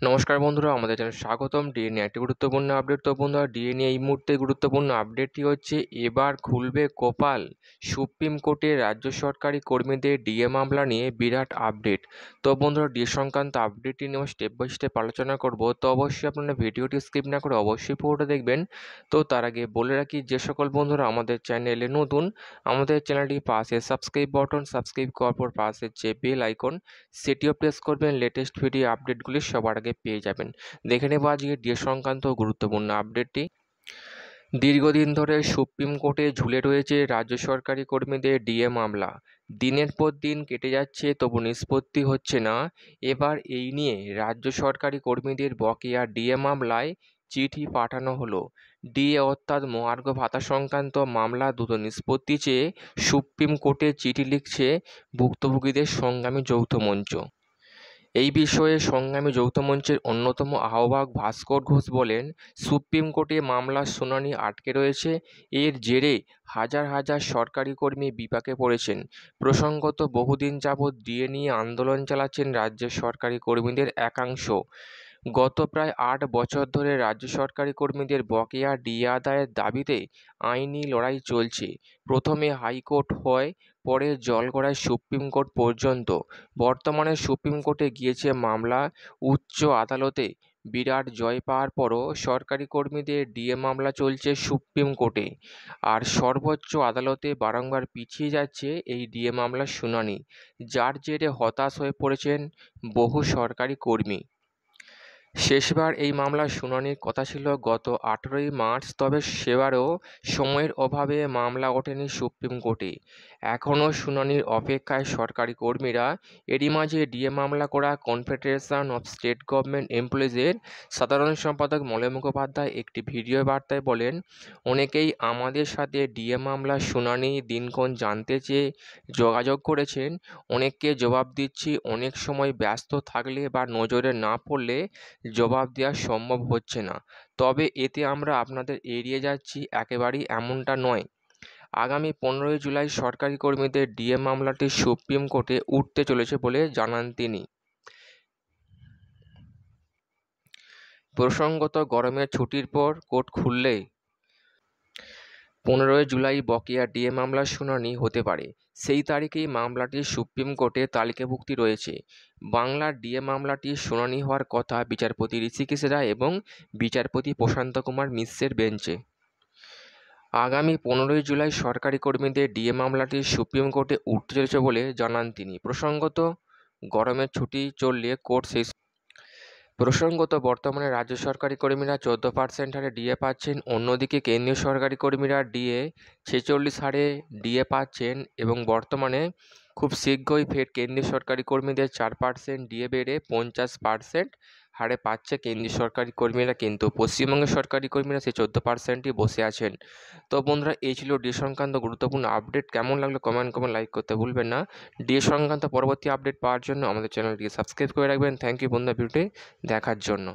নমস্কার বন্ধুরা, আমাদের চ্যানেলে স্বাগতম। ডিএ নিয়ে একটি গুরুত্বপূর্ণ আপডেট। তো বন্ধুরা, ডিএ নিয়ে এই মুহূর্তে গুরুত্বপূর্ণ আপডেটটি হচ্ছে এবার খুলবে কপাল। সুপ্রিম কোর্টে রাজ্য সরকারি কর্মীদের ডিএ মামলা নিয়ে বিরাট আপডেট। তো বন্ধুরা, ডিএ সংক্রান্ত আপডেটটি নিয়ে স্টেপ বাই স্টেপ আলোচনা করব। তো অবশ্যই আপনারা ভিডিওটি স্কিপ না করে অবশ্যই পুরোটা দেখবেন। তো তার আগে বলে রাখি, যে সকল বন্ধুরা আমাদের চ্যানেলে নতুন, আমাদের চ্যানেলটি পাশে সাবস্ক্রাইব বাটন, সাবস্ক্রাইব করার পর পাশে যে বেল আইকন সেটিও প্রেস করবেন। লেটেস্ট ভিডিও আপডেটগুলি সবার আগে পেয়ে যাবেন। দেখে নেব আজকে ডিএ সংক্রান্ত গুরুত্বপূর্ণ আপডেটটি। দীর্ঘদিন ধরে সুপ্রিম কোর্টে ঝুলে রয়েছে রাজ্য সরকারি কর্মীদের ডিএ মামলা। দিনের পর দিন কেটে যাচ্ছে, তবু নিষ্পত্তি হচ্ছে না। এবার এই নিয়ে রাজ্য সরকারি কর্মীদের বকেয়া ডিএ মামলায় চিঠি পাঠানো হলো। ডিএ অর্থাৎ মহার্ঘ ভাতা সংক্রান্ত মামলা দ্রুত নিষ্পত্তি চেয়ে সুপ্রিম কোর্টে চিঠি লিখছে ভুক্তভোগীদের সংগ্রামী যৌথ মঞ্চ। এই বিষয়ে সংগ্রামী যৌথ মঞ্চের অন্যতম আহ্বায়ক ভাস্কর ঘোষ বলেন, সুপ্রিম কোর্টে মামলার শুনানি আটকে রয়েছে। এর জেরে হাজার হাজার সরকারি কর্মী বিপাকে পড়েছেন। প্রসঙ্গত, বহুদিন যাবৎ ডিএ নিয়ে আন্দোলন চালাচ্ছেন রাজ্যের সরকারি কর্মীদের একাংশ। গত প্রায় ৮ বছর ধরে রাজ্য সরকারি কর্মীদের বকেয়া ডিএ আদায়ের দাবিতে আইনি লড়াই চলছে। প্রথমে হাইকোর্ট হয়, পরে জলগড়ায় সুপ্রিম কোর্ট পর্যন্ত। বর্তমানে সুপ্রিম কোর্টে গিয়েছে মামলা। উচ্চ আদালতে বিরাট জয় পাওয়ার পরও সরকারি কর্মীদের ডিএ মামলা চলছে সুপ্রিম কোর্টে। আর সর্বোচ্চ আদালতে বারংবার পিছিয়ে যাচ্ছে এই ডিএ মামলার শুনানি, যার জেরে হতাশ হয়ে পড়েছেন বহু সরকারি কর্মী। শেষবার এই মামলার শুনানির কথা ছিল গত 18ই মার্চ, তবে সেবারও সময়ের অভাবে মামলা ওঠেনি সুপ্রিম কোর্টে। এখনও শুনানির অপেক্ষায় সরকারি কর্মীরা। এরই মাঝে ডিএ মামলা করা কনফেডারেশন অফ স্টেট গভর্নমেন্ট এমপ্লয়িজের সাধারণ সম্পাদক মলয় মুখোপাধ্যায় একটি ভিডিও বার্তায় বলেন, অনেকেই আমাদের সাথে ডিএ মামলার শুনানি দিনক্ষণ জানতে চেয়ে যোগাযোগ করেছেন। অনেককে জবাব দিচ্ছি, অনেক সময় ব্যস্ত থাকলে বা নজরে না পড়লে জবাব দেওয়া সম্ভব হচ্ছে না। তবে এতে আমরা আপনাদের এড়িয়ে যাচ্ছি একেবারেই এমনটা নয়। আগামী 15ই জুলাই সরকারি কর্মীদের ডিএ মামলাটি সুপ্রিম কোর্টে উঠতে চলেছে বলে জানান তিনি। প্রসঙ্গত, গরমের ছুটির পর কোর্ট খুললেই 15ই জুলাই বকেয়া ডিএ মামলার শুনানি হতে পারে। সেই তারিখেই মামলাটি সুপ্রিম কোর্টে তালিকাভুক্তি রয়েছে। বাংলার ডিএ মামলাটির শুনানি হওয়ার কথা বিচারপতি ঋষিকেশ রায় এবং বিচারপতি প্রশান্ত কুমার মিশ্রের বেঞ্চে। আগামী 15ই জুলাই সরকারি কর্মীদের ডিএ মামলাটি সুপ্রিম কোর্টে উঠতে চলেছে বলে জানান তিনি। প্রসঙ্গত, গরমের ছুটি চললে কোর্ট শেষ। বর্তমানে রাজ্য সরকারি কর্মীরা 14% হারে ডিএ পাচ্ছেন। অন্যদিকে কেন্দ্রীয় সরকারি কর্মীরা 46 হারে ডিএ পাচ্ছেন এবং বর্তমানে খুব শীঘ্রই ফের কেন্দ্রীয় সরকারি কর্মীদের 4% ডিএ বেড়ে 50% হারে পাচ্ছে কেন্দ্রীয় সরকারি কর্মীরা, কিন্তু পশ্চিমবঙ্গের সরকারি কর্মীরা সেই 14%ই বসে আছেন। তো বন্ধুরা, এই ছিল ডিএ সংক্রান্ত গুরুত্বপূর্ণ আপডেট। কেমন লাগলো কমেন্ট লাইক করতে ভুলবেন না। ডিএ সংক্রান্ত পরবর্তী আপডেট পাওয়ার জন্য আমাদের চ্যানেলটিকে সাবস্ক্রাইব করে রাখবেন। থ্যাংক ইউ বন্ধুরা ভিডিওটি দেখার জন্য।